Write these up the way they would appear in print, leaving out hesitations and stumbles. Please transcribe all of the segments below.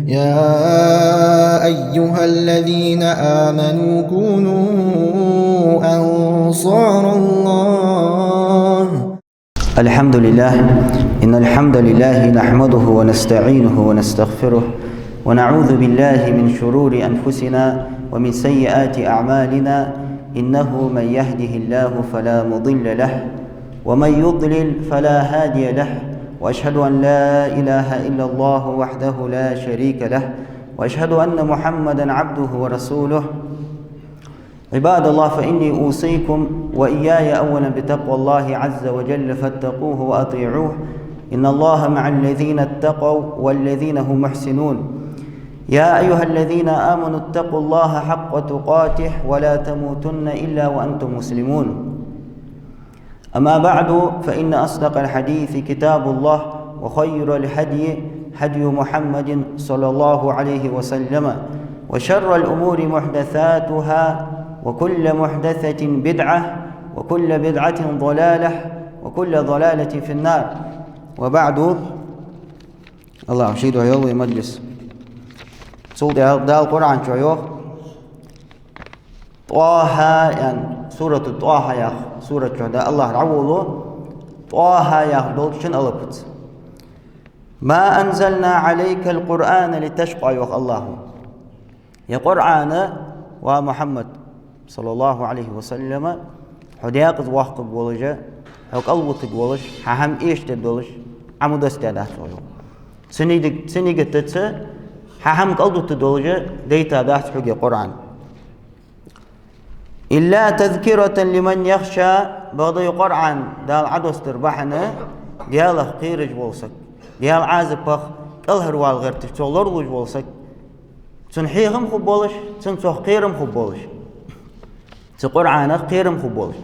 يا أيها الذين آمنوا كونوا أنصار الله. الحمد لله. إن الحمد لله نحمده ونستعينه ونستغفره ونعوذ بالله من شرور أنفسنا ومن سيئات أعمالنا. إنه من يهده الله فلا مضل له ومن يضلل فلا هادي له، وأشهد أن لا إله إلا الله وحده لا شريك له، وأشهد أن محمدا عبده ورسوله. عباد الله، فإني أوصيكم وإياي أولا بتقوى الله عز وجل فاتقوه وأطيعوه. إن الله مع الذين اتقوا والذين هم محسنون. يا أيها الذين آمنوا اتقوا الله حق تقاته ولا تموتن إلا وأنتم مسلمون. أما بعد، فإن أصدق الحديث كتاب الله، وخير الهدي هدي محمد صلى الله عليه وسلم، وشر الأمور محدثاتها، وكل محدثة بدعة، وكل بدعة ضلالة، وكل ضلالة في النار. وبعد، الله شهيد ويوم مجلس سورة القرآن شوية طه، يعني سورة طه يا سورة شهداء الله رعوله طه يا دولشن ألبت. ما أنزلنا عليك القرآن لتشقى يا الله. يا قرآن ومحمد صلى الله عليه وسلم حديق واحد بولجة أو قلبك بولج هم إيش تدولج عمود استعداد شوية سنيد تتس هم قلبك تدولج ديتا دات حق القرآن إلا تذكرة لمن يخشى. بعض القرآن دال عدوس تربحنا دياله قيرج بولسك ديال عازب بخ الهروال غير تشولر وج بولسك تنحيهم خب بولش تنسوح قيرم خب بولش القرآن قيرم خب بولش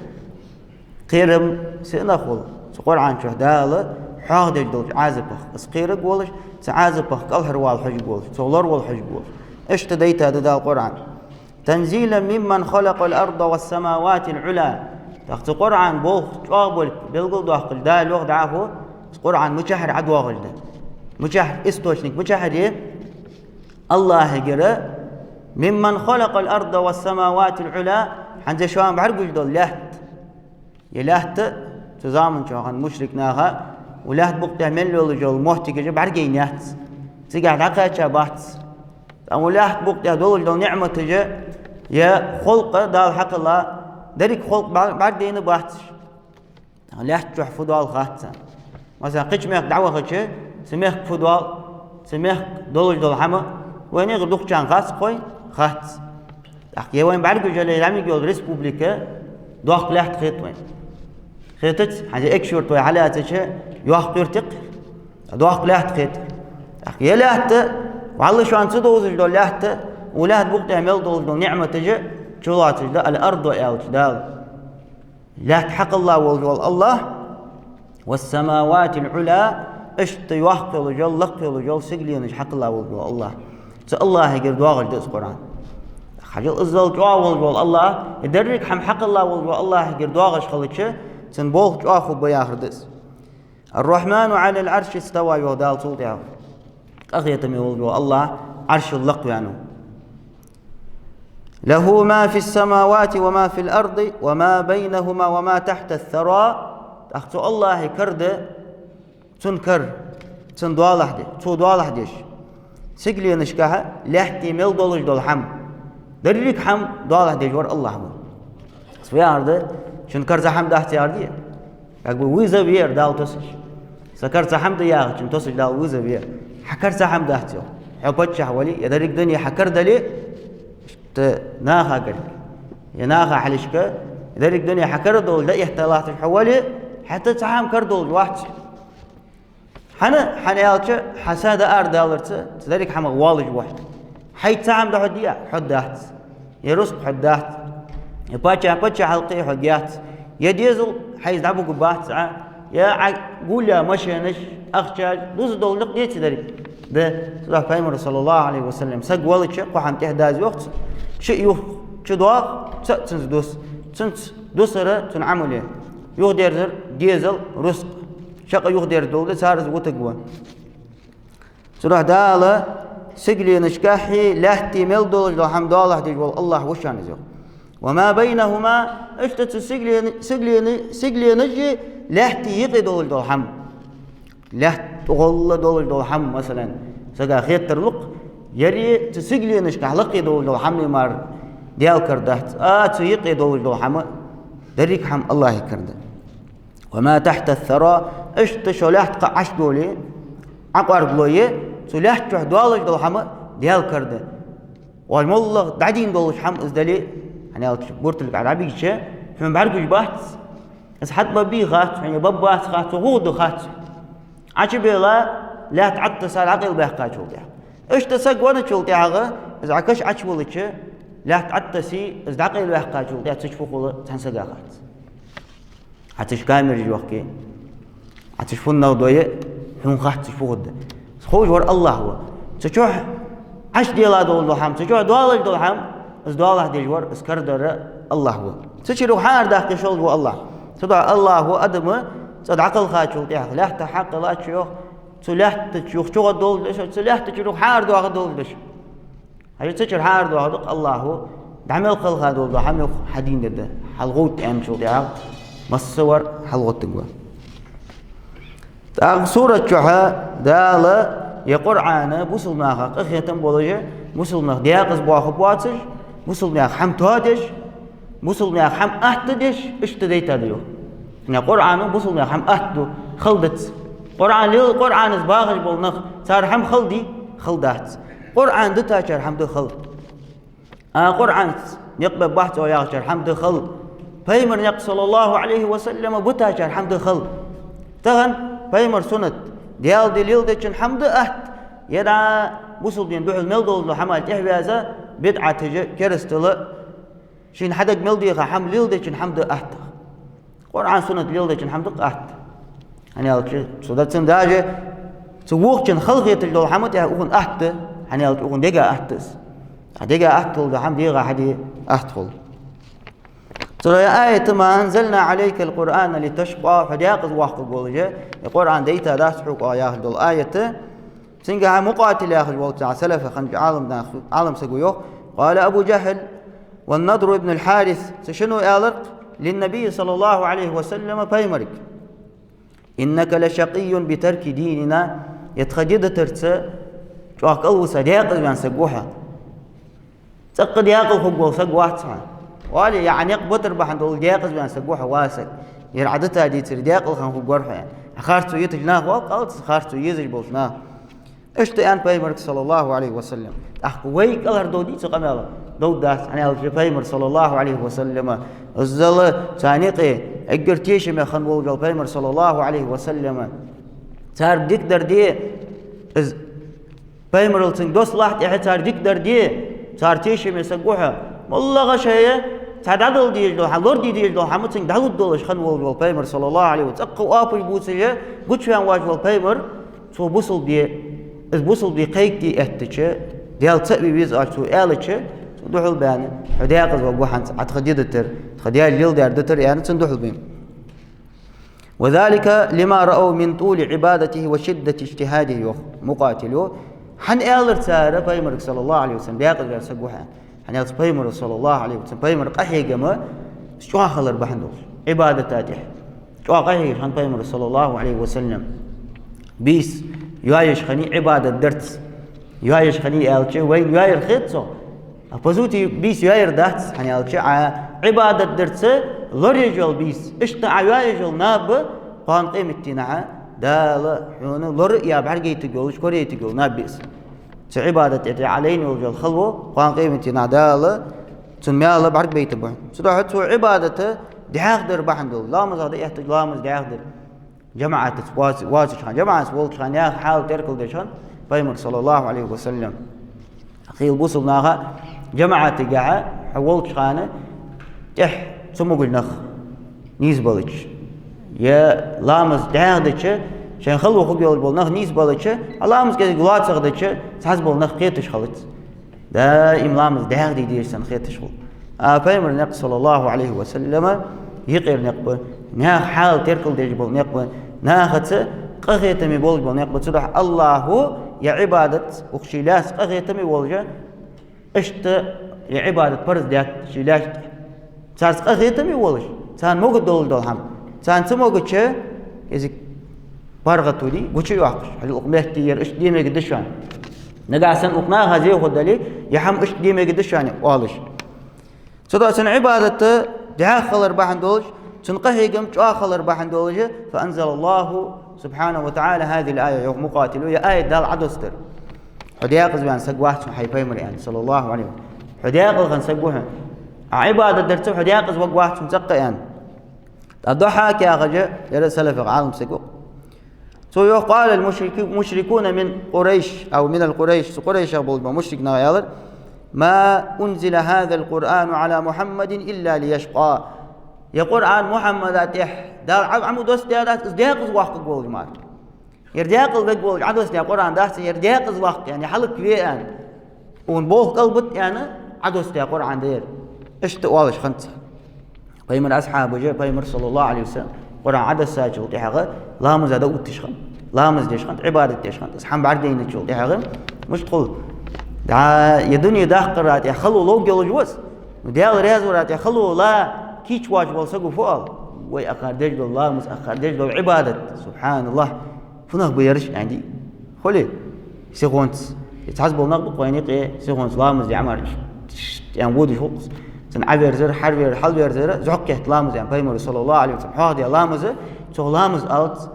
قيرم سنخول القرآن شهداله حاضر دول عازب بخ اسقيرك بولش تعازب بخ الهروال حج بولش تشولر والحج بولش ايش تديت هذا دال القرآن تنزيلا ممن خلق الأرض والسماوات العلى. تحت القرآن بول شغل بلغل داخل دا لوغ دعاه القرآن مشاهر عدواغل ده مشاهر استوشنك مشاهر ايه الله يقرأ ممن خلق الأرض والسماوات العلى. حنزي شوان بعرقل دول لهت يلهت تزامن شوان مشرك ناها ولهت بقتها من لولو جول موحتك جب بعرقين يهت تقعد عقا شابات أو لهت بقتها دول نعمة تجي يا خلق دال حق الله دريك خلق بعدين باتش لهت تروح فضوال خاتسا مثلا قيش ميخ دعوة خيش سميخ فضوال سميخ دول حما وين يغدوك كان خاص خوي خاتس أحكي وين بعرق جل رامي جول ريسبوبليكا دوق لهت خيط وين خيطت حاجة إكشور توي على أتشة يوق ترتق دوق لهت خيط أحكي لهت والله شو أنت دوز دول لهت ولهت بوقت عمل دول نعمة تجي شولات دا الأرض وإلش دال لهت حق الله والجول الله والسماوات العلى اشت يوحق الجول لق الجول سجلين حق الله والجول الله الله يقدر دواغل دس القرآن خجل إزل جوا والجول الله يدرك حم حق الله والجول الله يقدر دواغش خلتش تنبوه جوا خو بياخر دس. الرحمن على العرش استوى يودال صوت يا أخي يتمي الله عرش اللق يعني له ما في السماوات وما في الأرض وما بينهما وما تحت الثرى. أختو الله كرد تنكر تندوالح دي تودوالح ديش سجلي نشكاها لحتي ميل دولش دول حم دريك حم دوالح ديش ور الله حم سويا عرض شنكر زحم ده احتيار أقول ويزا بير دال توسش سكر زحم ده يا شن توسش دال ويزا بير حكر زحم ده احتيار حبتش حوالي يدرك دنيا حكر دلي ناخا قريب يناخا حلشكا يدرك دنيا حكر دول ده احتلات حوالي حتى زحم كردول واحد حنا يالش حساد أردالرت تدرك حما والج واحد حي تعم ده حديا حدات يرسق حدات يباتش حلقي حديات يديزل حيز دعبو قبات يا قول يا مشينش أخشاج دوز دول لق ديت تدرك ده صلى الله صلى الله عليه وسلم سق والج قحم تحداز وقت شيء يو شدوا تنس دوسرة تنعمله يقدر ديزل رزق شق يقدر دولة سارز وتقوى سروح دالة سجلينش كاحي لهتي مل دولج دول حمد الله ديج والله وشان زيو وما بينهما اشتت سجلينش لهتي يقي دولج دول حمد لهت والله دولج دول حمد مثلا سجا خير ترلق يري تسجلينش كحلقي دولج دول حمد مار ديال كردهت تيقي دولج دول حمد دريك حم الله يكرده وما تحت الثرى اشتشو لهت قعش دولي عقار بلويه سلاح دولج دول حما ديال كرده والمولغ دعدين دولج حم ازدلي يعني بورت لك عربي شيء فمن بعرفش بات بس حتى ببي غات يعني ببات غات وغود غات عجبي لا تعطى سال عقل بحقا شولتها ايش تسق وانا شولتها اذا عكش عشولك لا تعطى سي اذا عقل بحقا شولتها تشوفوا قول تنسقا غات عتش كامل جوكي عتشوفوا النوضويه هم غات تشوفوا خوش ور الله هو تشوح عش ديلا دول حم تشوح دولج دول حم از دوله ديجور از كردر الله هو تشيرو حار داخل شغل هو الله تدع الله هو ادم صد عقل خاچو تاع لا تحق لا تشوح تلاح تشوح شو دول تلاح تشوح حار دول دش هي تشير حار دول الله هو دعمل خل هذول حم حدين ده حلغوت ام شو تاع مصور حلغوت تقوا سورة شوحة دالة يقرعانا بوصلناها قخية بولجة بوصلناها دياقز بواخب واتش بوصلناها حم تهاتش بوصلناها حم أهتدش اشتديت هذيو يعني قرعانا بوصلناها حم أهتدو خلدت قرعان ليل قرعان زباغش بولناخ صار حم خلدي خلدات قرعان دتاشر حم دخل قرعان يقبل بحث وياغشر حم دخل فيمر يق صلى الله عليه وسلم بتاشر حم دخل تغن فيمر سنت ديال دليل دچن حمد أهت يدعى بوصل دين دوح الملدول لو حمال تحبيازا بدعة كرستل شين حدق ملديخا حمل ليل دچن حمد أهت قرآن سنة ليل دچن حمد أهت يعني سودات سنداجة سووقچن خلقية لو حمد يهون أهت يعني يهون ديغا أهتس ديغا أهت لو حمد ديغا حدي أهتخل ترى آية ما أنزلنا عليك القرآن لتشقى فدياقظ واحد بولجة القرآن ديتا داس حقوق ياخذ الآية سنجها مقاتل ياخذ والتع سلف خنج عالم سقويه قال أبو جهل والنضر ابن الحارث سشنو آلق للنبي صلى الله عليه وسلم فيمرك إنك لشقي بترك ديننا يتخجد ترتس شوك أوسا دياقظ بان سقوها سقد ياقظ حقوق سقوها والي يعني يقبطر بحن دول دياقز بان سقوها واسك يرعدتها دي تر دياقل خان خو غورها يعني خارتو يتجناه وقالت خارتو يزج بولناه اشت ان بيمر صلى الله عليه وسلم اخوي قلر دودي تقمل دود داس يعني البيمر صلى الله عليه وسلم الزل ثانيقي اجرتيش ما خن بول بيمر صلى الله عليه وسلم صار ديقدر دي از بيمر التن دوس لاحت يعني صار ديقدر دي صار تيش ما سقوها والله غشيه تعدل ديج دو حلور ديج دو حمتين داود دولش خن وول بيمر صلى الله عليه وسلم تقوا ابي بوسيه غوتشان واج وول بيمر تو بوسل دي از بوسل دي قيق دي اتچه ديال تبي بيز اتو الچه دوحل بان حداقز وغوحن اتخديدتر خديال ليل دار يعني تندوحل بين وذلك لما راوا من طول عبادته وشده اجتهاده مقاتلو حن الر سار بيمر صلى الله عليه وسلم داقز سغوحن يعني بيمر صلى الله عليه وسلم بيمر قحي جما شو خلر بحندوس عبادة تاتح شو قحي عن بيمر صلى الله عليه وسلم بيس يعيش خني عبادة درت يعيش خني ألشة وين يعير خيطه أبوزوتي بيس يعير دات يعني ألشة عبادة درت لرجال بيس اشتع يعير ناب قان قيمتنا دال حون لر يا بعرجي تقول شكوري تقول ناب بيس عبادة علينا وجل خلوه قان قيمتي نادالة تنميالة بعرق بيت بوين سدوحت عبادته دحاقدر بحندل لامز هذا يحتاج لامز دحاقدر جماعة واجش خان جماعة ولد خان يا حال تركل دشان بيمر صلى الله عليه وسلم خيل بوصل ناها جماعة تجاه حولت خانة تح سمو قلنا نيز بلش يا لامز دحاقدر شان خلوا خوب يول بول نخ نيس بالچه علامز كده غلات سغدچه ساز بول نخ قيتش خلت دا املامز داغ دي ديرسن قيتش خل بيمر نق صلى الله عليه وسلم يقير نق نا حال تركل ديج بول نق نا خت قغيتمي بولج بون يقبل صدح الله يا عبادة وخشيلاس قغيتمي بولجا اشت يا عبادة برز ديات شيلاش ساس قغيتمي بولج سان موجود دول هم سان سموجود شيء إذا بارغتولي وشي واقش هل أقمتي اش ديما قدشان نقاسن أقناها زي خدلي يحم اش ديما قدشان والش صدق سن عبادة دعاء خلر بحن دولج سنقهي قمت آخر بحن دولج فأنزل الله سبحانه وتعالى هذه الآية يوم مقاتلوا يا آية دال عدوستر حدياقز بان سقواحت حي بيمر يعني صلى الله عليه وسلم حدياقز غن سقوها عبادة درتو حدياقز وقواحت مسقى يعني الضحى كيا غجا يرى سلف عالم سقو قال المشركون من قريش أو من القريش قريش أبو مشرك نغير ما أنزل هذا القرآن على محمد إلا ليشقى يا قرآن محمد أتح دار عمو دوست دارات إزدياقز وقت قول جمال يردياقز بقول عدوست يا قرآن دارس يردياقز وقت يعني حلق كبير يعني ونبوه قلبت يعني عدوست يا قرآن دير اشتوالش خنت بيمر أصحابه جاء بيمر صلى الله عليه وسلم قرآن عدس ساجل تحقق لامز هذا وتشخن لامز ديشخن عبادة ديشخن أصحاب بعدين تشول تحقق مش تقول يا دنيا داخل يا خلوا لو جل جوز وديال رياض ورات يا خلوا لا كيش واجب والسقو فوال وي أخردج دول لامز أخردج دول عبادة سبحان الله فنخ بيرش عندي خلي سيغونت يتحسبوا نقد قوينيق سيغونت لامز يعمر يعني وودي فوقس سنعبر زر حربير حلبير زر زعكه لامز يعني بيمر صلى الله عليه وسلم حاضي لامز تو لامز ألت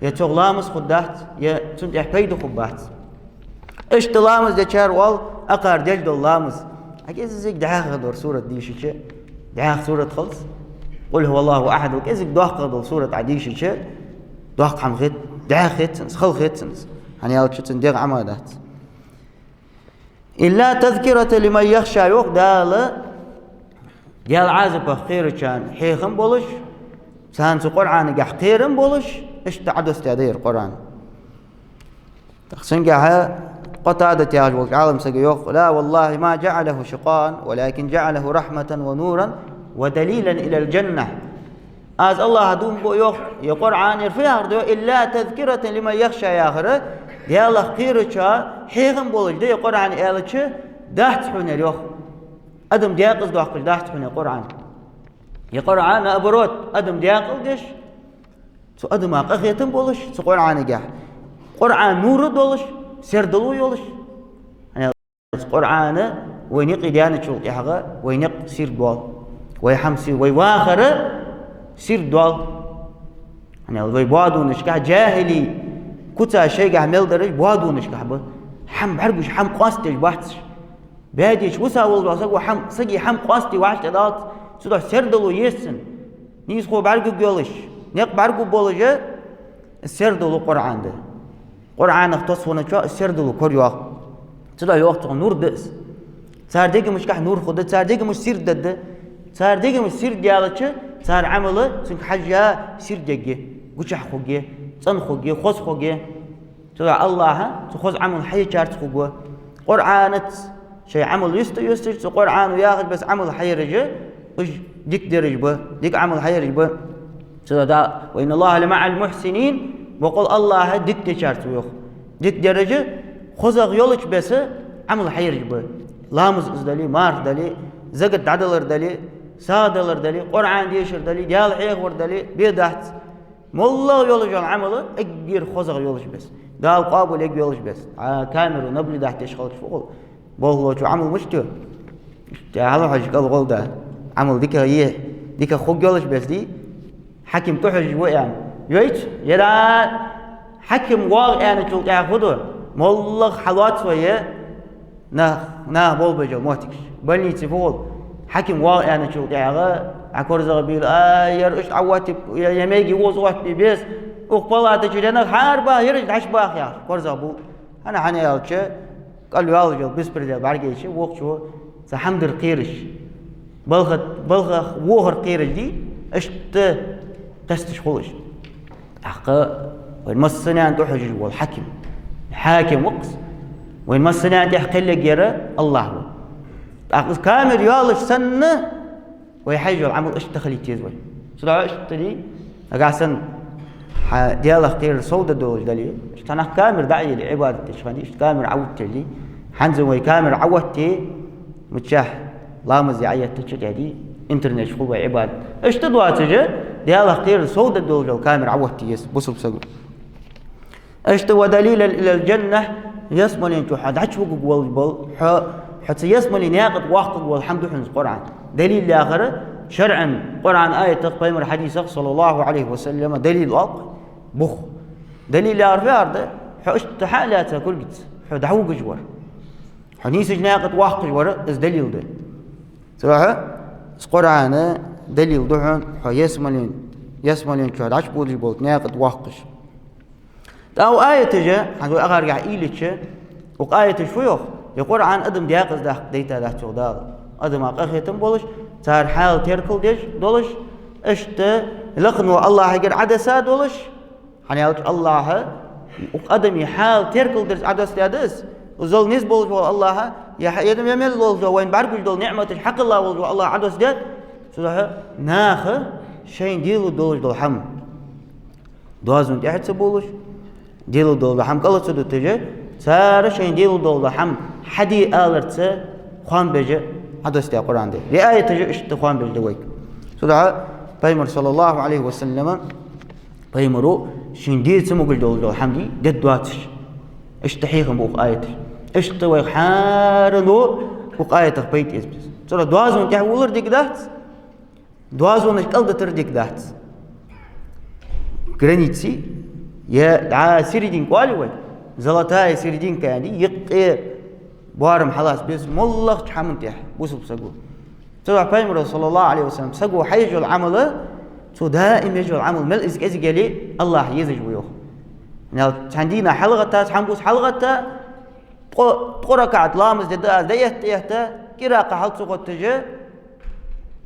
يا تو لامز خدات يا تنت يحبيد خبات إيش تلامز دشار وال أقار جلد اللامز أكيد زيك دعاء دور سورة ديشة دعاء سورة خلص قل هو الله أحد وكذا دعاء دور سورة عديشة دعاء حم خيت دعاء خيت خل خيت يعني هذا شو تندق عمادات إلا تذكرة لمن يخشى يوق دال ديال عازب خير كان حيخم بولش سان القرآن جح خيرم بولش إيش تعدس تعدير القرآن تخسن جها قتادة يا رجل عالم سجيوخ لا والله ما جعله شقان ولكن جعله رحمة ونورا ودليلا إلى الجنة از الله هدوم بو يوخ يقرآن يرفع إلا تذكرة لمن يخشى يا آخر دي الله خيرك حيغم بولج دي قرآن إلك داحت حون اليوخ أدم دياقز دوحقش داحت حون القرآن يقرآن أبروت أدم دياقل ديش سو أدم أقخيتم بولش سو قرآن جاح قرآن نور دولش سر دلو يولش يعني القرآن وينق ديانة شو يحقق وينق سير دول ويحمسي ويواخر سير دول يعني ويبادو نشكح جاهلي كتا شيء عمل درج بادو نشكح به حم بعرقش حم قاستي بحث باديش وساول وسقو حم سقي حم قاستي واش تدات سودا سر دلو يسن نيس خو بعرق يولش نق بعرق بولجه سر دلو قرآن ده قرآن اختصونا شو السردلو كوريوا تدا يوقت نور دس صار ديك مش كح نور خد صار ديك مش سير دد صار ديك مش سير ديالك صار عمله سنك حاجة سير دقة وش خوجة صن خوجة خص خوجة تدا الله تخص عمل حي شارت خوجة قرآنت شيء عمل يست قرآن وياخذ بس عمل حي رجع وش ديك درج به ديك عمل حي رجع به تدا وإن الله لمع المحسنين وقل الله ديك تشارت ويخ ديك درجة خزق يولش بس عمل حيرج به لامز إزدالي مار دالي زقت عدلر دالي سادلر دالي قرآن ديشر دالي ديال حيغ ور دالي بيدحت والله يولش العمل أجير خزق يولش بس دال قابل يجي يولش بس كاميرا نبلي دحت يشغل شغل والله شو عمل مشتو هذا حاجة قال قول ده عمل ديك هي ديك خوك يولش بس دي حكم تحرج ويان يويت يلا حكم واقع يعني شو ياخذه والله حلوات ويا نه بول بجو موتكش بني تفول حكم واقع يعني شو ياخذ عكورز قبيل يرش عواتي يميجي وزوات بيبس وقبلها تجينا حاربة يرش عش باخ يا كورز أبو أنا حني يالش قال له يالجو بس برجع بعرقش وقت شو سحمد القيرش بلغ وهر قيرش دي اشت تستشخلش حقا وين مسنا أن تحجج والحكم حاكم وقص وين مسنا أن تحقق لك يرى الله هو أقص كامل يالش سنة ويحجج العمل إيش تخلي تيزوي سلا إيش تري أقاسن ديالك غير صودة دول دليل اشتنا كامر داعي لعبادة شغني اش كامر عودت لي حنزوي كامر عودتي متشاح لامز يعيط تشد هذه انترنت شغل عبادة اش تدواتجه ديالك غير صودة دول كامر عودتي يس بصل بسقو اش تو دليل الى الجنة يسمى لين حد عشوق قول بل حتى يسمى لين ياقد واقق والحمد لله القرآن دليل الآخر شرعا قرآن آية تقيم حديث صلى الله عليه وسلم دليل الأق بخ دليل الآخر في أرض حشت حالاتها كل جت حدعوق جوار حنيس جناقد واقق جوار إز دليل ده صراحة القرآن دليل دهن يسمى لين شهد عشب بولج بولت ناقد واقش أو آية جا حنقول أغارق إيلتش وآية شويخ يقول عن أدم دياقز ده ديتا ده شغدال أدم أقاختم بولش صار حال تركل ديش دولش اشت لقنوا الله يقر عدسا دولش حنيالك الله وقدمي حال تركل ديش عدس ديادس وزول نيز بولش الله يدم يميل دولش وين باركوش دول نعمة حق الله بولش الله عدس دياد سوها ناخ شين ديلو دولش دول حم دوازون تحت بولش ديلو دول حم قلت سدو تجي صار شين ديلو دول حم حدي آلرت خوان بيجي عدس دي القرآن دي لآية تجي اشتخوان بالدويك سودها بيمر صلى الله عليه وسلم بيمرو شندير سمو قل دول حمدي دد دواتش اشتحيخم بوق آيتش اشتوي حارنو بوق آيتك بيت إزبس سودها دوازون تحولر ديك دهت دوازون اشكال دتر ديك دهت جرانيتسي يا دعا سيريدين قوالي وي زلطاي سيريدين كاني يقير بوارم خلاص بس ملخ حمنتح بوسب سقو تبع بيمر صلى الله عليه وسلم سقو حيجوا العمل تو دائم يجوا العمل مل إزك قالي الله يزج ويوه يعني عندنا حلقة حنبوس حلقة تقرأ لامز ده ديت كراقة حلقة سقط تجي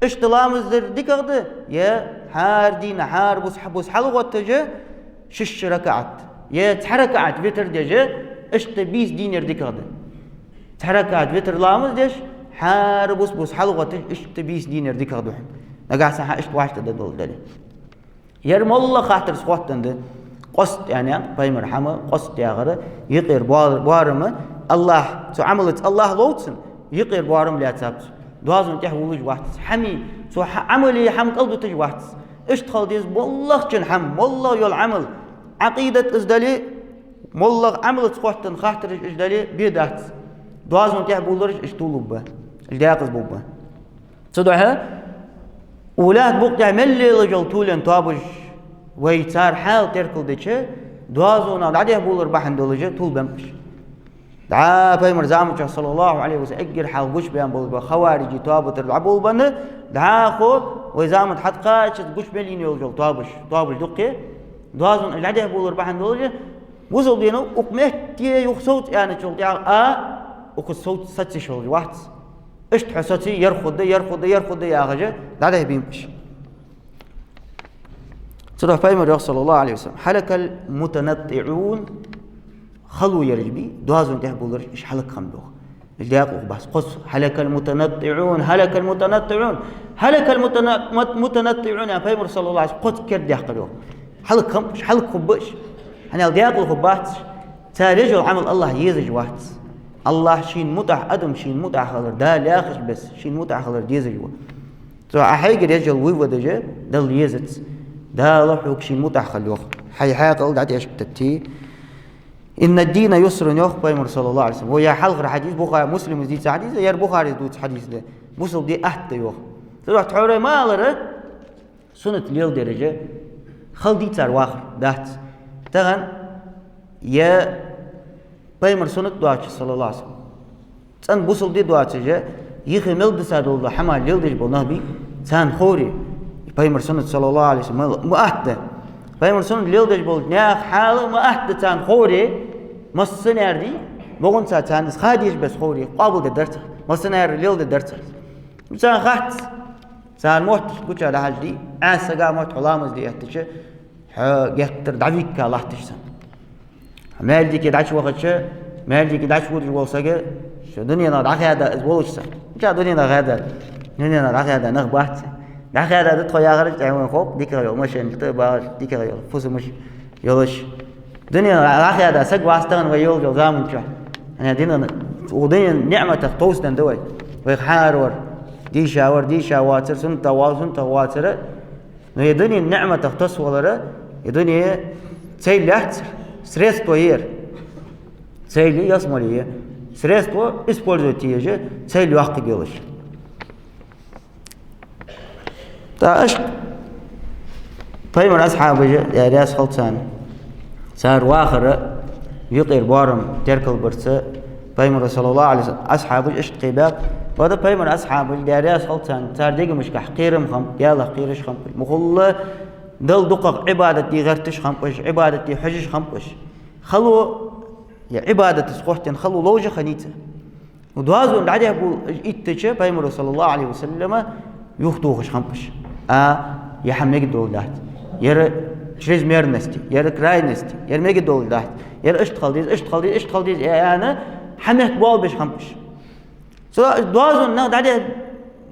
اشتلامز ديك غده يا حار دينا حار بوس حلقة تجي شش ركعت يا تحركعت بيتر دجي اشت بيس دينر ديك غده تحركات بيتر لامز ديش حار بوس حلقة اشت بيس دينر ديك غدوح نقع ساحة اشت واشت دول دلي يرم الله خاطر سقوطن ده قصد يعني بايمر حما قصد يا غدا يقير بوارم الله تو عملت الله لوتسن يقير بوارم لا تابت دوازن تحولج واحد حمي تو عملي حم قلبه تج واحد اشتغل ديز والله جن حم والله يول عمل عقيدة ازدلي والله عملت سقوطن خاطر ازدلي بيدات دوازن تحولرش اشتولوبه الجاقز بوبه صدقها ولاد بوق يعمل لي رجل طولن طابج ويتار حال تركل دچه دوازون عديه بولر بحن دولجه طول بمش دعا بيمر زامج صلى الله عليه وسلم اجر حال قش بيان بول خوارجي طابت العبول بن دعا خو وزامت حد قاش قش مليون يرجل طابج دقه دوازون العديه بولر بحن دولجه وصل بينه وقمت يخصوت يعني شغل وكل صوت ستة شغل واحد إيش تحستي يرخد يا غجة ده بيمش صدق بيمر صلى الله عليه وسلم حلك المتنطعون خلوا يرجبي دوازون تحبولر إيش حلك خمدوه الجاق بس قص حلك المتنطعون هلك المتنطعون يا بيمر صلى الله عليه وسلم قص كرد يحقلوه حلك خمش حلك خبش أنا الجاق الخبات تارجع عمل الله يزج واحد الله شين متع أدم شين متع خلر ده لا خش بس شين متع خلر ديزجوا تو أحيقر يجل ويو دجا ده اللي يزت ده لحوك شين متع خلوخ حي قال دعتي أشك تبتي إن الدين يسر يوخ بيمر صلى الله عليه وسلم ويا حلق حديث بخاري مسلم يزيد حديث يا بخاري يزيد حديث ده مسلم دي أحد يوخ تروح تحوري ما لره سنة ليل درجة خل دي تار واخر دهت تغن يا بيمر سنة دعاء صلى الله عليه وسلم تان بوصل دي دعاء جا يخي ملد سادول حمال ليلدج بالنهبي تان خوري بيمر سنة صلى الله عليه وسلم مؤهدة بيمر سنة ليلدج بول ناخ حاله مؤهدة تان خوري مصنع دي بقول تان خاديش بس خوري قابل درت مصنع ليلد درت تان خات تان موت كوتش على حاج دي عسى موت علامز دي احتش يختر دعيك الله تشسن مالدي كده عش وقت شو مالدي كده عش ودي والسجى شو دنيا نار هذا أزولش جا دنيا نار هذا نخبات دخل هذا تدخل يا غرج تعمل خوب ديك يوم مش أنت باش ديك يوم فوز مش يلش دنيا أخي هذا سق واستغن ويول جو زامن شو أنا دينا ودنيا نعمة تختوس دندوي ويخارور دي شاواتر سن تواتر نو دنيا نعمة تختوس ولا دنيا سيل لحت ستريس توير سيل يسموليه ستريس تو используйте سيل وقت جلش تاش فيمر أصحابه يا رياس خلصان صار واخر يطير بارم تركل برسة فيمر صلى الله عليه وسلم أصحابه إيش قباب وهذا فيمر أصحابه يا رياس خلصان صار ديك مش كحقيرم خم يلا قيرش خم مخلة دل دقق عبادتي غيرتش خمش عبادتي حجش خمش خلوا يا عبادة سقوطين خلوا لوجة خنيته ودوازون بعد يقول إتجه فيمر صلى الله عليه وسلم يخطوخش خمش يا حميك دولات ير شريز ميرنستي ير كراينستي ير ميك دولات ير اشتغل ديز أنا حميك بول بش خمش سو دوازون نقد عليه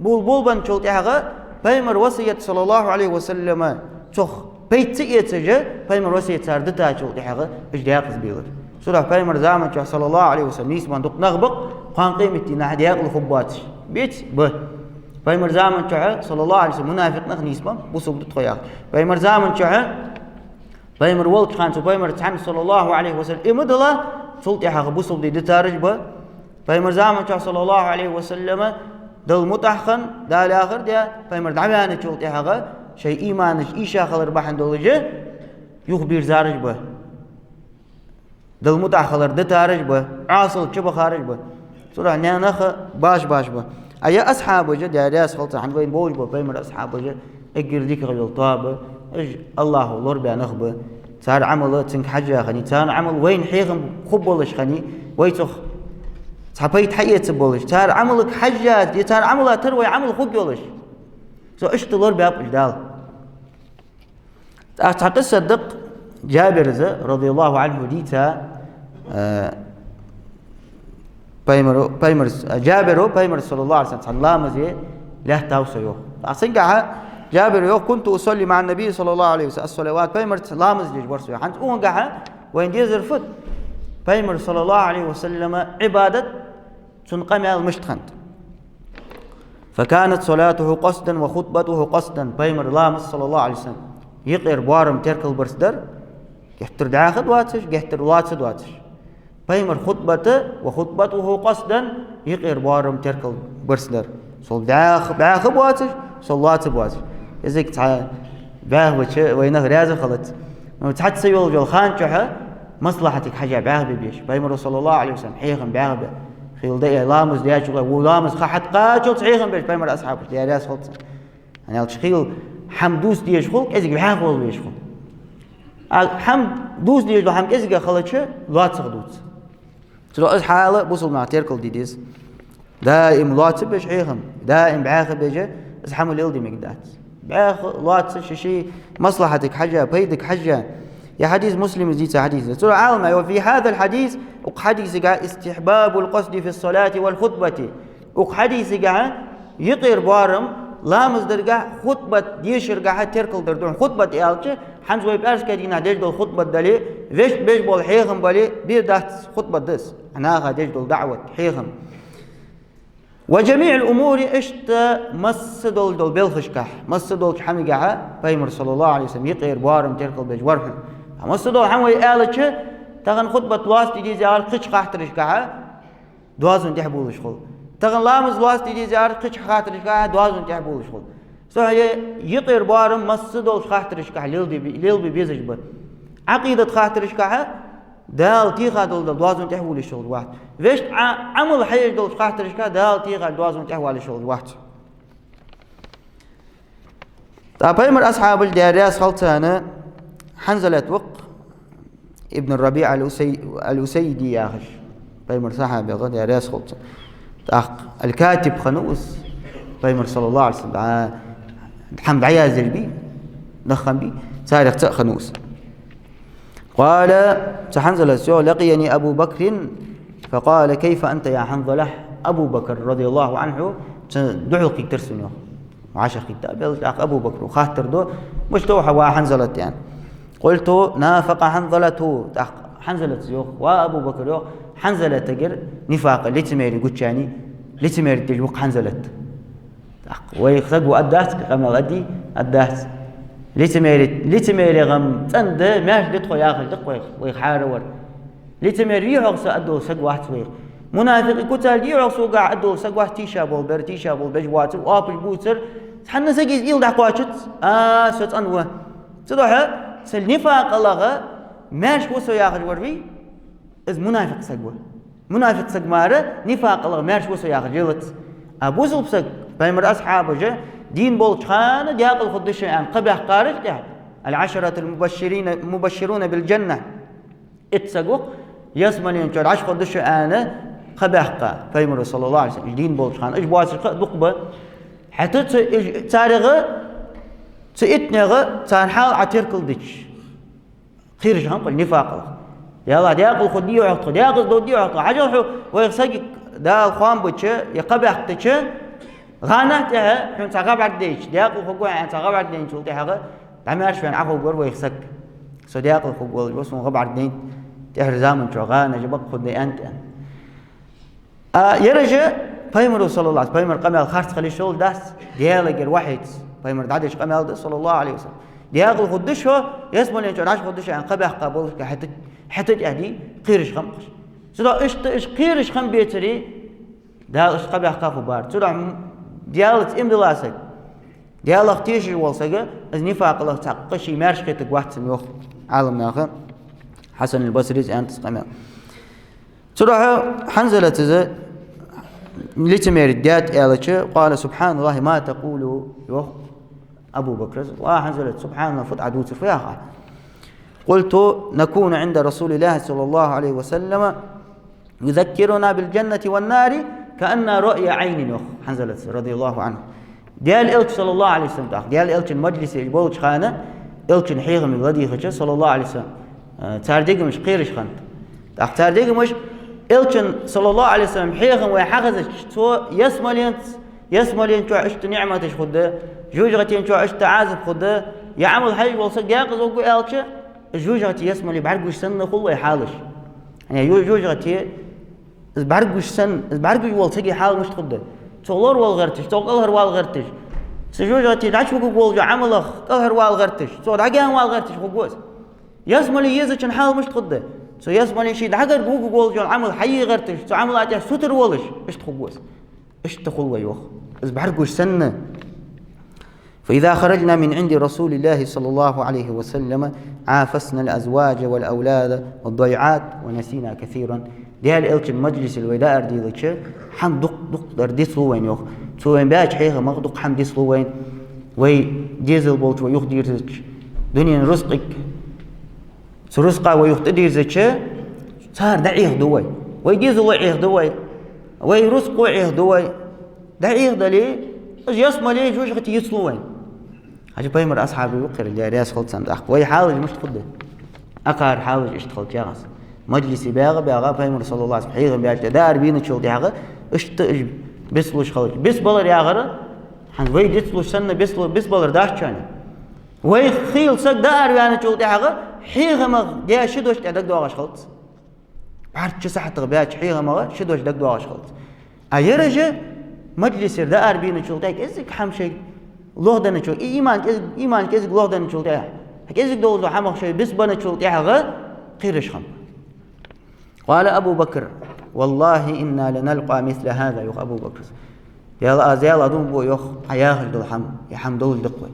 بول بن شلت حاجة فيمر وصية صلى الله عليه وسلم شخ بيت يتجه فيمر وصية صار دتا شلت حاجة إيش دياقز بيلر سورة فيمر زمان صلى الله عليه وسلم نيسمان دق نغبق قان قيمتي نحد ياكل خباتش بيت به فيمر زمان صلى الله عليه وسلم منافق نخ نيسمان بوسب دتخيا فيمر زمان فيمر ولد خان فيمر تحن صلى الله عليه وسلم إمدلا شلت حاجة بوسب دي دتارج به فيمر زمان صلى الله عليه وسلم دل متحخن دال آخر ده فيمر دعوانه شلت حاجة شيء إيمانش إيشا خلر بحن دولجه يخبر زارج به دل متأخر دتارج به عاصل شبه خارج به سورة نخ باش به أي أصحاب وجد يا رياس خلص عن وين بوج به بيمر أصحاب وجد أجر ذيك غير طابة الله لور بينخبه صار عمله تنك حاجة خني صار عمل وين حيغم خبولش خني ويتخ صحبيت حيت بولش صار عملك حاجة صار عمله تروي عمل خبولش سو إيش تلور بيابش دال أتصدق جابر رضي الله عنه ديتا بايمر جابر بايمر صلى الله عليه وسلم الله مزي له توسيو أصنعها جابر يو كنت أصلي مع النبي صلى الله عليه وسلم الصلوات بايمر الله مزي برسوي حنت أونجها وين جزر فت بايمر صلى الله عليه وسلم عبادة تنقم المشتخنت فكانت صلاته قصدا وخطبته قصدا بايمر الله صلى الله عليه وسلم يقر بارم تركل برسدر يحتر داخل واتش يحتر واتش بايمر خطبته وخطبته قصدا يقر بارم تركل برسدر صل داخل واتش صلات بواتش إذاك تع باه وينه رازق خلت تحت سيول جو خان شحة مصلحتك حاجة باه بيش بايمر صلى الله عليه وسلم حيغم باه خيل ده لامز ده شغل ولامز خحت قاتل صحيحا بيش بايمر أصحابه ده راس خلت أنا الشخيل حمدوس دي يشغل إذاك باه قول بيشغل حم دوس ديش لو حم إزجا خلتشه لات صدوت سلو إز حالة بوصل مع تيركل ديديس دائم لات بيش عيهم دائم بعاخ بيجي إز حمل يلدي مقدات بعاخ لات شيء مصلحتك حاجة بيدك حاجة يا حديث مسلم زيت حديث سلو عالم وفي هذا الحديث حديث استحباب القصد في الصلاة والخطبة حديث يطير بارم لامز درجة خطبة ديشر جاها تركل دردون خطبة إيالش حمز ويبارس كدينا ديش دول خطبة دلي ويش بيش بول حيهم بالي بيردات خطبة دس أنا ديش دول دعوة حيهم وجميع الأمور إشت مس دول بيلخشكح مس دول حمي جاها بايمر صلى الله عليه وسلم يطير بارم تركل بيج ورهم مس دول حمي إيالش تغن خطبة واست دي زال قش قاحترش جاها دوازن تحبولش خل تغن لامز واست دي زال قش قاحترش جاها دوازن تحبولش خل سهية يطير بارم مصدول خاطرش كح ليل بيزج بر عقيدة خاطرش كح دال تيخا دول دوازن تحول الشغل واحد فيش عمل حيج دول خاطرش كح دال تيخا دوازن تحول الشغل واحد طيب أصحاب الدارياس خلطانة حنزلة وق ابن الربيع الأسيدي يا أخي طيب صحابي غد دارياس خلطانة الكاتب خنوس طيب صلى الله عليه وسلم الحمد عياز البي نخم بي سارق تأ خنوس قال سحنزل السوء لقيني أبو بكر فقال كيف أنت يا حنظلة أبو بكر رضي الله عنه دعوك ترسنه وعشق التابل أبو بكر وخاطر دو مش توحى وحنزلة يعني قلت نافق حنزلته حنزلة يوخ وأبو بكر يوخ حنزلة تجر نفاق لتميري قلت يعني لتميري تجوق حنزلة ويخسقوا الداس كما غدي الداس لتميري غم تند ماش لتخو ياخذ دق ويحارور لتميري يحوس أدو سق واحد صغير منافق كتال يحوس وقع أدو سق واحد تيشابول برتيشابول بجواتر وابل بوتر حنا سجيز إيل دعواتشت ست أنوه تروح سالنفاق الله ماش وسو ياخذ وربي إز منافق سقوه منافق سق ماره نفاق الله ماش وسو ياخذ جلت أبو زوب سق بيمر أصحابه جا دين بولشخان دياقل خدش يعني قبح قارج ده العشرة المبشرون بالجنة اتسقوق يسمن ينشر عشر خدش أنا قبح قا بيمر صلى الله عليه وسلم دين بولشخان إيش بواسر دقبة حتى تارغة تأتنغة تنحال عتيركل ديش خيرش هم قل نفاق الله يلا دياقل خديه وعطه دياقل دوديه وعطه عجل ويخسق دا الخوان بتش يقبح تش غانته حين تغاب عديش دياقل خقوا عن تغاب عدين شو تهغى تعمرش فين عفو قر ويخسق سو دياقل خقوا بس غاب عدين تهرزام شو غانا جبق خدي أنت يرجع بيمر صلى الله عليه وسلم بيمر قمل خارج خلي شغل داس ديالك الواحد بيمر دعدش قمل صلى الله عليه وسلم دياقل خدش هو يسمون ينشر عش خدش عن قبح قبول حتى جهدي قيرش خمش سلا إيش قيرش خم بيتري ده إيش قبح قافو بار سلا ديالت إمدلاسك ديالك تيجي والسجى إذ نفاق الله تقشي مارش كتك واحد سميوخ عالم ناخر حسن البصري أنت قمل سلا حنزلة ذا لتمير الدات إلتش قال سبحان الله ما تقول يوخ أبو بكر وحنزلت سبحان الله فت عدوت فيها قلت نكون عند رسول الله صلى الله عليه وسلم يذكرنا بالجنة والنار كأن رؤيا عين يوخ حنزلت رضي الله عنه ديال إلت صلى الله عليه وسلم ديال إلت المجلس البولج خانة إلت حيغ من غدي خش صلى الله عليه وسلم تارديق مش قيرش خانت تارديق مش إلت صلى الله عليه وسلم حيغ ويحغز تو يسملين شو عشت نعمة خده جوجرتين شو عشت عازب خده يعمل حاجة وصل ياقز وقو إلت جوجرتي يسملي بعرقوش سنة كله يحالش يعني جوجرتي بعرقوش سن بعرقوش والتقي حال مش خده تولر والغرتش تقلهر والغرتش سجوجرتي دعش وقو والجو عمله قلهر والغرتش تو دعجان والغرتش وقوس يسملي يزكن حال مش خده سو يسملي شيء دعجر وقو والجو عمل حي غرتش تو عمل أجا ستر ولش إيش تقوس إيش تقول يوخ بعرقوش سنة فإذا خرجنا من عند رسول الله صلى الله عليه وسلم عافسنا الأزواج والأولاد والضيعات ونسينا كثيرا ديال إلش المجلس الودائر دي لك حم دق دردي سلوين يوخ سلوين باج حيها مغدق حم دي سلوين وي ديزل بولت ويوخ ديرزك دنيا رزقك سرزقه ويوخ ديرزك صار دعيه دوي وي ديزل وعيه دوي وي رزق وعيه دوي دعيه دلي يسمى ليه جوجك يسلوين هاجي بيمر أصحابي وقر اللي رياس خلط سند أخ وي حاول مش تخده أقار حاول اشتغل ياغس مجلسي باغا بيمر صلى الله عليه وسلم حيغم بياج دار بين تشول دياغا اشتج بسلوش خلط بس بلر ياغرا حن وي ديسلوش سنه بس بلر داش كان وي خيل سق دار يعني تشول دياغا حيغم ديا شدوش دك دواغش خلط بعد ساعه بياج حيغم شدوش دك دواغش خلط ايرجه مجلس دار بين تشول ديك ازك حمشي لوهدن تشول ايمان كز لوهدن تشول ديا كزك دول حمق شيء بس بنا تشول دياغا قيرش خم قال أبو بكر والله إنا لنلقى مثل هذا يخ أبو بكر يا أزيال أدون بو يخ حياه الدلحم يحم دول الدقوي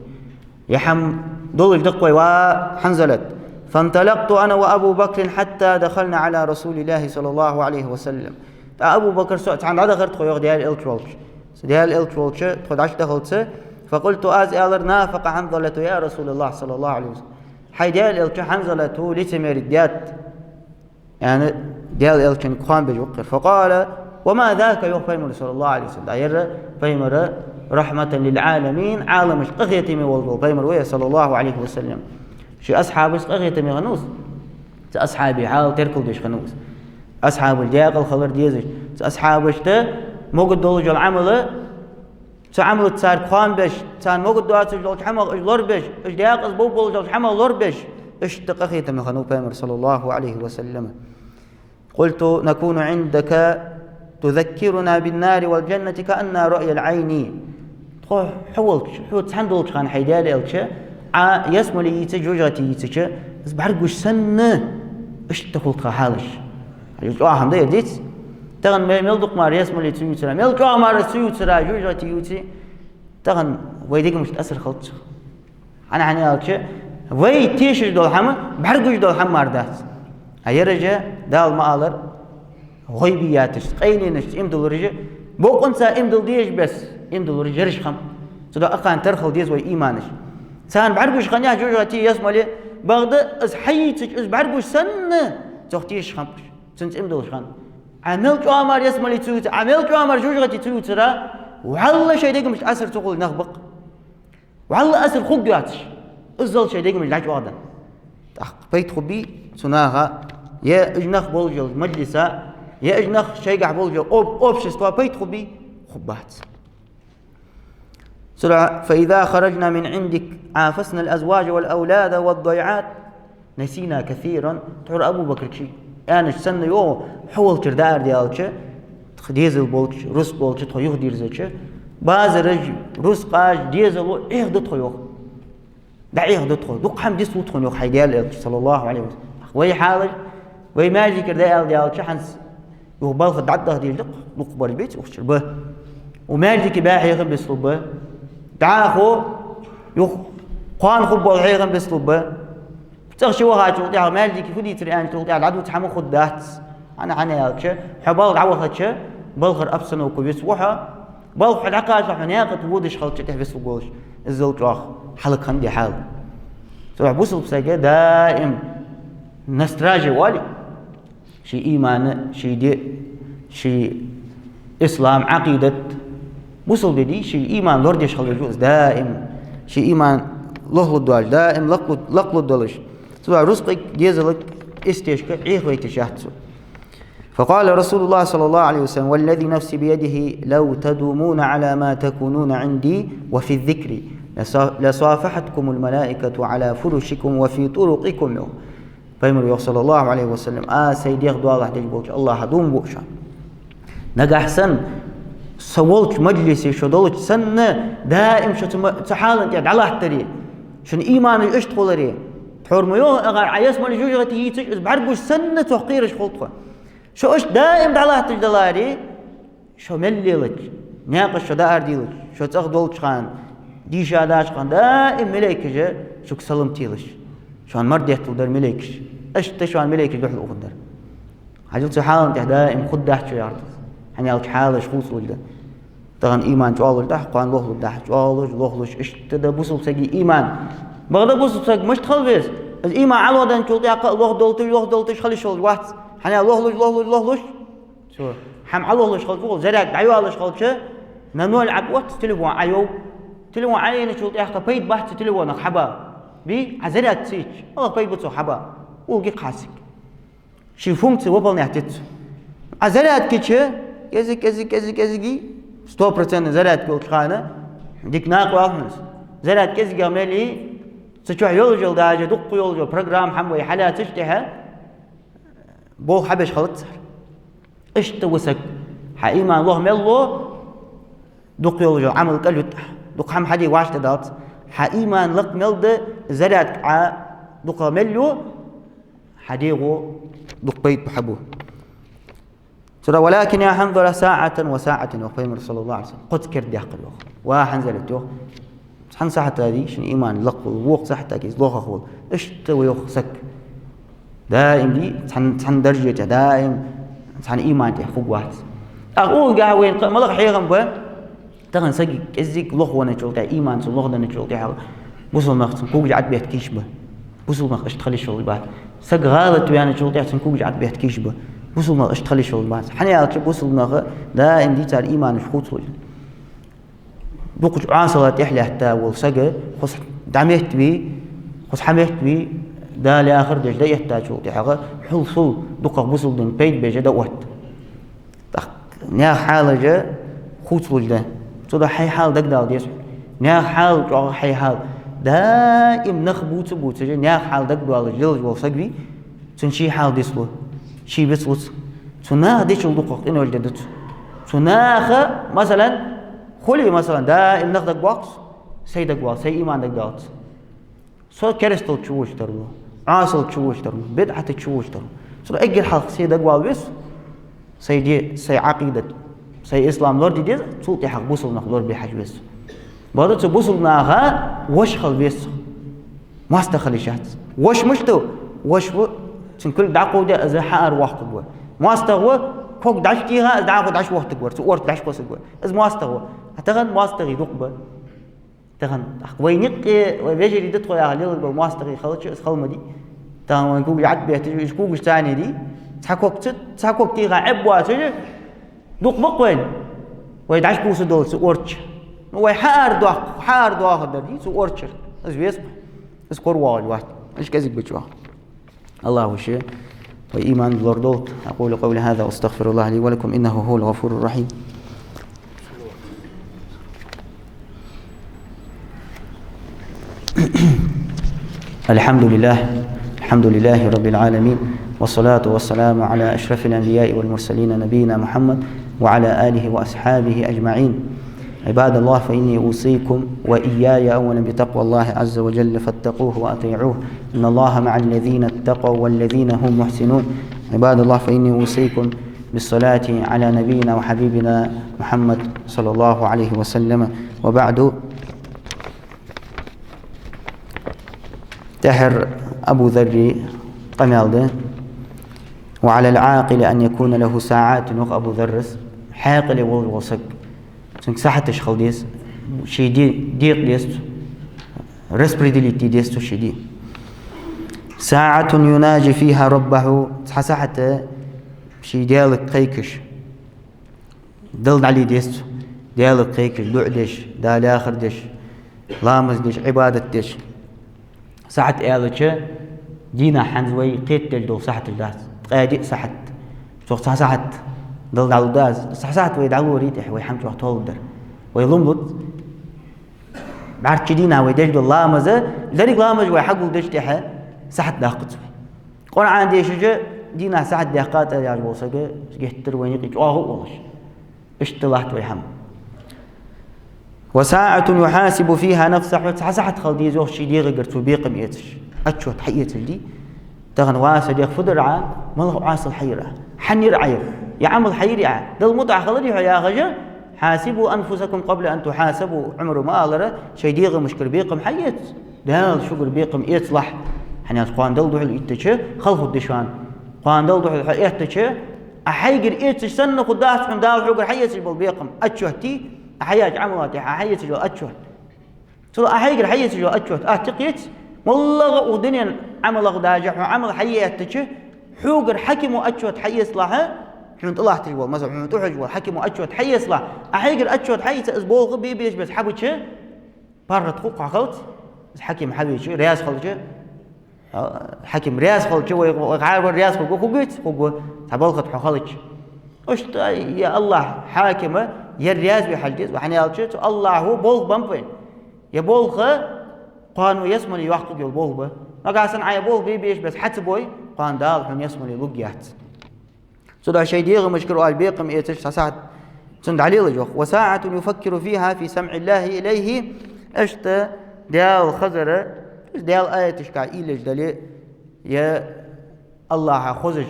يحم دول الدقوي وحنزلت فانطلقت أنا وأبو بكر حتى دخلنا على رسول الله صلى الله عليه وسلم أبو بكر سؤت عن عدا غرت خويا ديال الترولش تخدعش دخلت فقلت أزيال نافق حنزلته يا رسول الله صلى الله عليه وسلم حي ديال التش حنزلته لتمر الديات يعني ديال إلكن قام بجوقر فقال وما ذاك يوم بيمر صلى الله عليه وسلم داير بيمر رحمة للعالمين عالم قغيتي والله بيمر ويا صلى الله عليه وسلم شي أصحاب قغيتي غنوس أصحابي حال تركل ديش غنوس أصحاب الجاقل خلر ديزش أصحاب اشتا موجود دولج العمل تعمل تصار قام بش تان موجود دوات جل حمل لور بش إيش دياق أسبوع جل حمل لور بش إيش تقخيت من خنوب بيمر صلى الله عليه وسلم قلت نكون عندك تذكرنا بالنار والجنة كأن رؤيا العين حولت تحندلت خان حيدال إلش يسمى لي يتجوجتي يتش بس بعرقوش سنة إيش تقولت خالش يجوا هم ده يديت تغن ميلدق مار يسمى لي تيوترا ميلدق مار تيوترا جوجتي يوتي تغن ويديك مش تأثر خلط أنا إلش وي تيش دول هم بعرقوش دول هم ماردات هيرجع دال مالر غيبياتش قينينش إمدل رجع بوقنسا إمدل ديش بس إمدل رجع رش خم صدا أقان ترخل ديز وي إيمانش سان بعرقوش خنيا جوجتي يسمى لي بغدا إز حيتش إز بعرقوش سنة تختيش خمش سنت إمدل خان عملت أمر يسمى لي توت عملت أمر جوجتي توترا وعلى شيء ديك مش أثر تقول نخبق وعلى أثر خقياتش إزل شيء ديك مش لعج واحدا بيت خبي سناها يا إجنخ بولجل مجلسة يا إجنخ شيء قاع بولجل أوبشستوا بيت خبي خبات سرعة فإذا خرجنا من عندك عافسنا الأزواج والأولاد والضيعات نسينا كثيرا تحر أبو بكر شيء أنا سنة يو حول كردار ديالش ديزل بولش روس بولش تخيوه ديرزش باز رج روس قاج ديزل إيه دتخيوه دعيه دتخيوه دق حم ديس وتخيوه حيديال صلى الله عليه وسلم وي حالج وي ماجي كردار ديالش حنس يو بالخ دعده ديال دق بالبيت وخشر به وماجي كباح يخب بسلوبه دعاخو يو قان خب والحيغم بسلوبه تغشي وهاج وطيع مالدي كيف دي تريان توطيع العدو تحمل خدات أنا يالكش حبال عوضتش بلغر أبسنو كويس وحا بلغ العقاش وحن ياقت وودش خلتش تحبس وقولش الزوج راخ حلق عندي حال سوى بوصل بساقة دائم نستراجع والي شي إيمان شي دي شي إسلام عقيدة بوصل بدي شي إيمان لورديش خلق جوز دائم شي إيمان لهو الدواج دائم لقلو الدولش سواء رزقك جيزلك استيشك عيخ ويتشاهدسو فقال رسول الله صلى الله عليه وسلم والذي نفسي بيده لو تدومون على ما تكونون عندي وفي الذكر لصافحتكم الملائكة على فرشكم وفي طرقكم يوم فيمر صلى الله عليه وسلم سيدي يغدو الله تجبوك الله هدوم بوشا نجح سن سوالك مجلسي شدولك سنة دائم شو تحالن يعني على احتري شن إيمان إيش تقولري حرميوه أغار عياس مالي جوجغتي يتش بعرفوش سنة تحقيرش خلطة شو إيش دائم دعلا تجدلاري شو ملي لك ناقش شو دار ديلك شو تاخدولك خان دي شاداش خان دائم مليك جا شو كسلمتيلش شو مرد يحتل در مليكش إيش تشوان مليكش دوح الأخدر عجلت حالن تح دائم خد داحت شو يعرض حني لك حالش خوص ولده طبعا إيمان جوالش دح قان لوهلو دح جوالش إيش تدا بوصل سجي إيمان بغدا بوصل سج مش تخلص الإيمان على ودن شو تياق الله دولتش خلي شغل واحد حني لوهلوش شو حم على لوهلوش خلص زرق عيو على خلص ننول عقوت تلفون عيو تلفون عيني شو تياق بيت بحث تلفون حبا بي عزرات سيج الله بيت بتو حبا وجي قاسك شي فهمت وبل نحتت عزرات كيتش كزي 100% زرات كل خانة ديك ناق واقمس زرات كزي عملي سشوح يولجل داجة دق يولجل برنامج حموي حالات تشتها بو حبش خلط سهل إيش توسك حقيقة الله ملو دق يولجل عمل كله دق حم حدي واش تدات حقيقة لق ملد زرات دق ملو حديغو دق بيت بحبوه ولكن يا حنظل ساعة وساعة وقيمر صلى الله عليه وسلم قد كرد يحقل وخ وحنزلت يوخ حن ساعة هذه شن إيمان لقل ووق ساعة كيس لوخ أخول إيش توي يوخ سك دائم دي حن درجة دائم حن إيمان تحفظ واحد أقول قاوين ملق حيغم بقى تغن سقي كزيك لوخ وانا شغل تاع إيمان سو لوخ دنا شغل تاع بوصل ناخذ كوج عاد بيت كيش به بوصل ناخذ اشتغل الشغل بعد سق غلط ويانا شغل تاع كوج عاد بيت كيش به بوصلنا اشتغل شغل بعد حني بوصلنا دا اندي تاع الايمان شخوط ولا دوق عاصلات يحلى حتى والسقى خص دعمت بي خص حميت بي دا لاخر دج دا يحتاج شغل تاع حصل دوق بوصل دن بيت بيجا دوت نيا حالجه خوت ولده صدا حي حال دق دال ديس ناخ حال جو حي حال دائم نخ بوت بوت ناخ حال دق دال جل جو سقبي تنشي حال ديسلو شي بسوت تناخ ديش الدقق إنه الجدت تناخ مثلا خلي مثلا دائم نخ دق بوكس سي دق بوكس سي إيمان دق دات سو كريستال تشوش ترو عاصل تشوش ترو بدعة تشوش ترو سو أجل حلق سي دق بوكس سي دي سي عقيدة سي إسلام لور دي صوتي حق بوصل نخلور بحج بس بعد تبوصل ناخا وش خل بس ما استخلي شات وش مشتو وش كل دعقو ده إذا حار وقت جوا ما استغوا فوق دعشتيها دعقو دعش وقت جوا سوورت دعش قص جوا إذا ما استغوا هتغن ما استغي دقبة تغن وينق ويجي اللي تدخل على الليل ما استغي خلص خل مدي تغن وينكو يعد بيت يشكو ثاني دي تحكوك تيغا عبوا تجي دقبة وين ويدعش بوس دول سوورتش ويحار دواخ دردي سوورتش إذا بيسمع إذا واحد واحد إيش كذب بتشوا الله وشيء وإيمان بالردوت. أقول قولي هذا وأستغفر الله لي ولكم إنه هو الغفور الرحيم. الحمد لله رب العالمين والصلاة والسلام على أشرف الأنبياء والمرسلين نبينا محمد وعلى آله وأصحابه أجمعين. عباد الله فإني أوصيكم وإياي أولا بتقوى الله عز وجل فاتقوه وأطيعوه إن الله مع الذين اتقوا والذين هم محسنون. عباد الله فإني أوصيكم بالصلاة على نبينا وحبيبنا محمد صلى الله عليه وسلم. وبعد تحر أبو ذر قمالده وعلى العاقل أن يكون له ساعات نق أبو ذرس حاقل والوصق ساحتش خلديس شي ديق ديست ريسبريديليتي ديستو شدي ساعة يناجي فيها ربه حتى شي ديالك قيكش دل علي ديستو ديالك قيكش دعدش دال آخر دش لامز دش عبادة دش ساعة آلتش دينا حنزوي قيت دل ساعة الداس قادي ساعة ساعة دل على الداس ساعة ويدعو ريتح ويحمد وقت هولدر ويلمض بعد كدينا ويدش دل لامزة لذلك لامز ويحقق دش تحه ساعة داقت قرآن ديش جا دينا ساعة دقات يا جوسجا جهتر وينقي والله اشتلاحت ويحم. وساعة يحاسب فيها نفسه ساعة خلدي زوج شي دي غيرت بيقم يتش أشوت حية الدي تغن واسد يخفض رعا ملغ عاصل حيرة حنير عير يعمل حير يا دل متع خلدي يا غجا حاسبوا أنفسكم قبل أن تحاسبوا عمر ما ألره شي دي مشكل بيقم حية دال شغل بيقم يتصلح حنا قوان دل دوحل إتشة خلفوا الدشان قوان دل دوحل إتشة أحيجر إتش سنة قداس من دال شغل حية بالبيقم أشوتي أحياج عملاتي أحية جو أشوت ترى أحيجر حية جو أشوت أتقيت والله ودنيا عمل غداجح وعمل حية إتشة حوجر حكم وأشوت حية صلاحه حين الله تجوا مثلا حين تحجوا حكم وأشوت حية صلاح أحيجر أشوت حية أسبوع غبي بيش بس حبتشة برد خوق عقلت حكم حبيش رياض خلجة حكم رياض خلجة وغير رياض خلجة خوجت خوجو تبلغت حخلج أشت يا الله حاكمه يا رياض بحلجت وحنا يالجت الله هو بولغ بمبين يا بولغ قانو يسمن يوقت يقول بولغ ما قاسن عيا بولغ بيش بس حتى بوي قان دال حن يسمن يلقيات صدا شيء ديغ مشكل قال بيقم إيتش ساعة تند عليه الجوخ. وساعة يفكر فيها في سمع الله إليه أشت ديال خزرة ديال آية شكا إيلج دلي يا الله خزج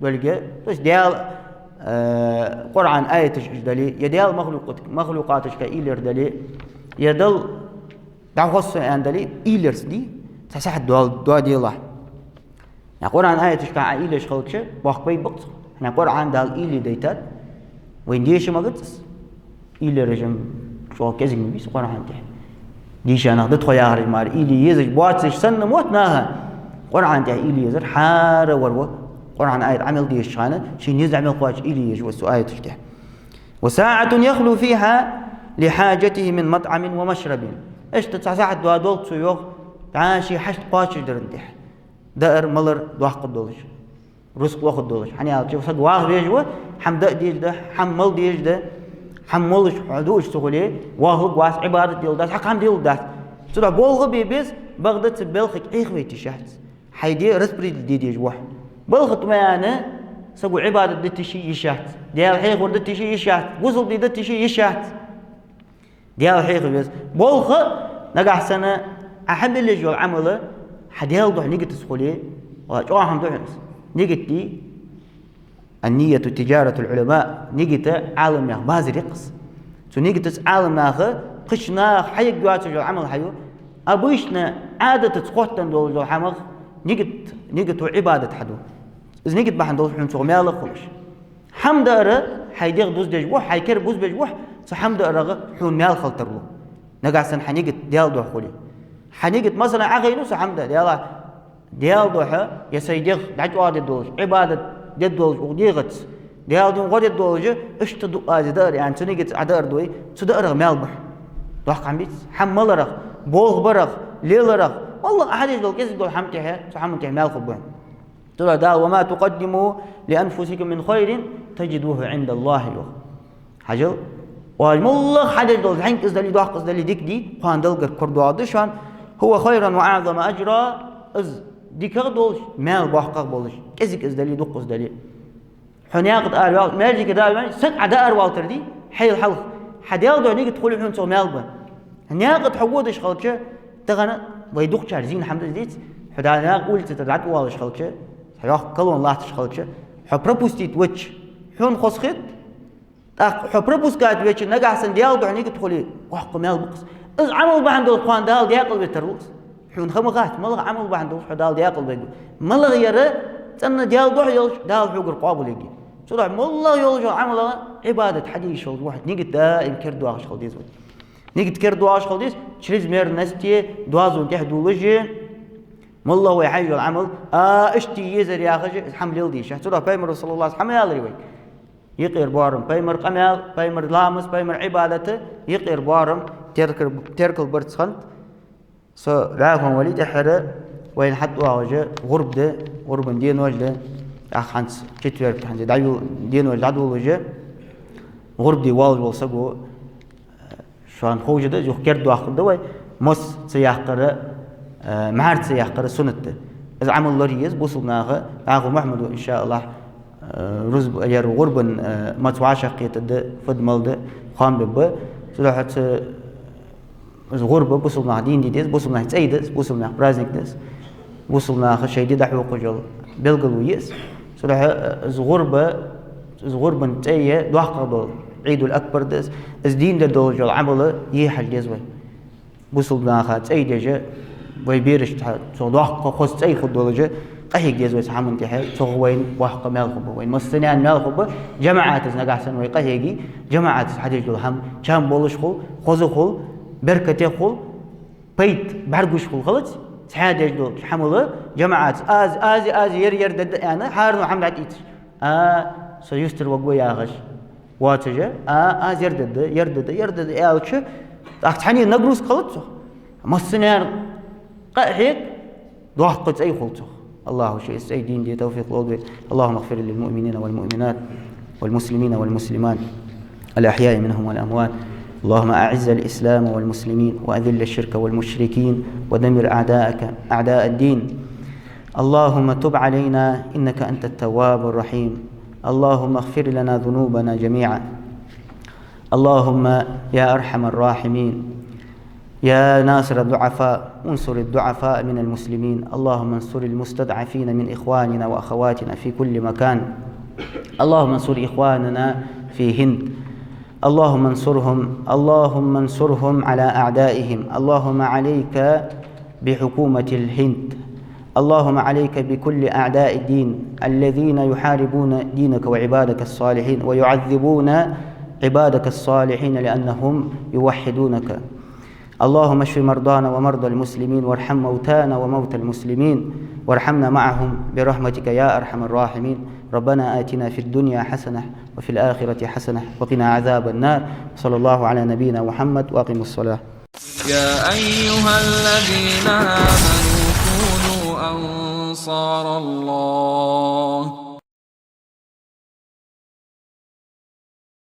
دلقى بس ديال قرآن آية دلي يا ديال مخلوقات شكا إيلر دلي يا دل دعوص عن دلي إيلرز دي تساعد دوا ديالله يا قرآن آية شكا إيلج خلقش باق بيت بقت احنا قرآن دال إيلي ديتات وين ديش ما قلتس إيلي رجم شو كذا مبيس قرآن ده ديش أنا ضد خيار المار إيلي يزج بواتش سنة موت ناها قرآن ده إيلي يزر حار وروا قرآن آية عمل ديش خانة شين يزع عمل قواج إيلي يجوا السؤال تشته. وساعة يخلو فيها لحاجته من مطعم ومشرب إيش تساعد دوا دول سيوغ تعاشي حشت قواش درنده دائر ملر دواق دولش رزق واخد دولش حني على شوف صد واحد يجوا حمد ديج ده حمل ديج ده حمولش حدوش تقولي واهل قواس عبادة ديل داس حق هم ديل داس سورة بولغ بيبز بغدت بلخك إخوتي شهد حيدي رسبري ديديج واحد بلخت ما أنا سقو عبادة دتشي يشهد ديال حيخ وردتشي يشهد وصل دي دتشي يشهد ديال حيخ بيز بولخ نجح سنة أحب اللي جو عمله حديال ضح نيجي تسخولي والله هم دحنس نيجي تي النية تجارة العلماء نيجي عالم يا بازر يقص سو نيجي عالم يا قشنا حي جوات جو عمل حيو أبويشنا عادة تسقطن دول جو حمغ نيجي عبادة حدو إذا نيجي بحن دول حين سوق ماله خلش حمد أرى حيدير دوز دجوح حيكر بوز بجوح سو حمد أرى حون مال خلترلو نقعسن حنيجي ديال دو خولي حنيجي مثلا عغينو سو حمد ديال دوحة يا سيدير دعوا دول عبادة دول وديغت ديال دون غادي دوجه اشتدو ازدار يعني تنيجي عدار دوي تدار مالبح ضحك عم بيت حمل رخ بوغ برخ ليل رخ والله احد يقول كيس يقول حمتها حمتها مال خبان ترى دا وما تقدموا لانفسكم من خير تجدوه عند الله يوم حجل والله حد يقول حنك ازدلي ضحك ازدلي ديك دي قان دلقر كردو عدشان هو خيرا واعظم اجرا از ديك دولش مال بحق بولش كيسك ازدلي دوق ازدلي حنياقد أروال ماجي كده سك عدا أروال تردي حي الحلق حديال دو نيجي تقولي حون سو مالبا حنياقد حقودش خلقة تغنى ويدوق شارزين الحمد لله حدا أنا قلت تدعت والش خلقة حياخ كلون الله تشخلقة حبروبوستيت وتش حون خسخت حبروبوس قاعد وتش نجح سنديال دو نيجي تقولي وحق مالبقص إذ عمل بعند القوان دال دياقل بتروس حون خمغات ملغ عمل بعند حدال دياقل بيجو ملغ يرى تنا ديال دوح يلش دال حقر قابل يجي صراحة والله يلجو عمله عبادة حديث واحد نيجي دائم كردو عاش خلديز نيجي كردو عاش خلديز تشريز مير نستي دوازون تحدو وجه والله هو يحيي العمل اشتي يزر يا اخي حمل يلدي شه صراحة بيمر رسول الله حمل يلري يقير بارم بيمر قمال بيمر لامس بيمر عبادته يقير بارم تركل برتسخنت سو راهم وليد احرى وين حدوا وجه غرب ده غرب دين وجه أخانس كتير كهنز دايو دين وجه دايو وجه غرب دي والج والسجو شان خوجة ده جو كردو آخر ده مس سياح قرة معرض سياح قرة سنة إذا عمل الله ريز بوصلنا أخو محمد إن شاء الله رزق أجر غرب ما توعش قيت ده فد مال ده خان ببه صراحة غربة بوصلنا دين دي ديس بوصلنا تأيدس بوصلنا برازنك ديس وصلنا آخر شيء دي دحوق وجل بلغلو يس صراحة غربة نتأية دوحق دول عيد الأكبر دس دين ده دول جل عمله يحل جزوي وصلنا آخر تأيد جا ويبيرش تحت سو دوحق خص تأي خد دول جا قهيق جزوي سحمن تحت سو وين وحق مال خبه وين مستنيان مال خبه جماعات نجح سن ويقهيقي جماعات حديث دول هم كم بولش خل خذ خل بركة خل بيت برجوش خل خلص حاجة دول حمله جماعات آز ير دد أنا حارن محمد عتيت سيستر وقوي يا غش واتجه آز يردد ألش أختحني نجروس خلصه مستنير قهيك ضحكت أي خلصه الله شيء السيدين دي توفيق الله اللهم اغفر للمؤمنين والمؤمنات والمسلمين والمسلمات الأحياء منهم والأموات اللهم أعز الإسلام والمسلمين وأذل الشرك والمشركين ودمر أعداء الدين اللهم تب علينا إنك أنت التواب الرحيم اللهم اغفر لنا ذنوبنا جميعا اللهم يا أرحم الراحمين يا ناصر الضعفاء انصر الضعفاء من المسلمين اللهم انصر المستضعفين من إخواننا وأخواتنا في كل مكان اللهم انصر إخواننا في هند اللهم انصرهم على أعدائهم اللهم عليك بحكومة الهند اللهم عليك بكل أعداء الدين الذين يحاربون دينك وعبادك الصالحين ويعذبون عبادك الصالحين لأنهم يوحدونك اللهم اشف مرضانا ومرضى المسلمين وارحم موتانا وموتى المسلمين وارحمنا معهم برحمتك يا أرحم الراحمين ربنا آتنا في الدنيا حسنة وفي الآخرة حسنة وقنا عذاب النار صلى الله على نبينا محمد وأقم الصلاة يا أيها الذين آمنوا كونوا أنصار الله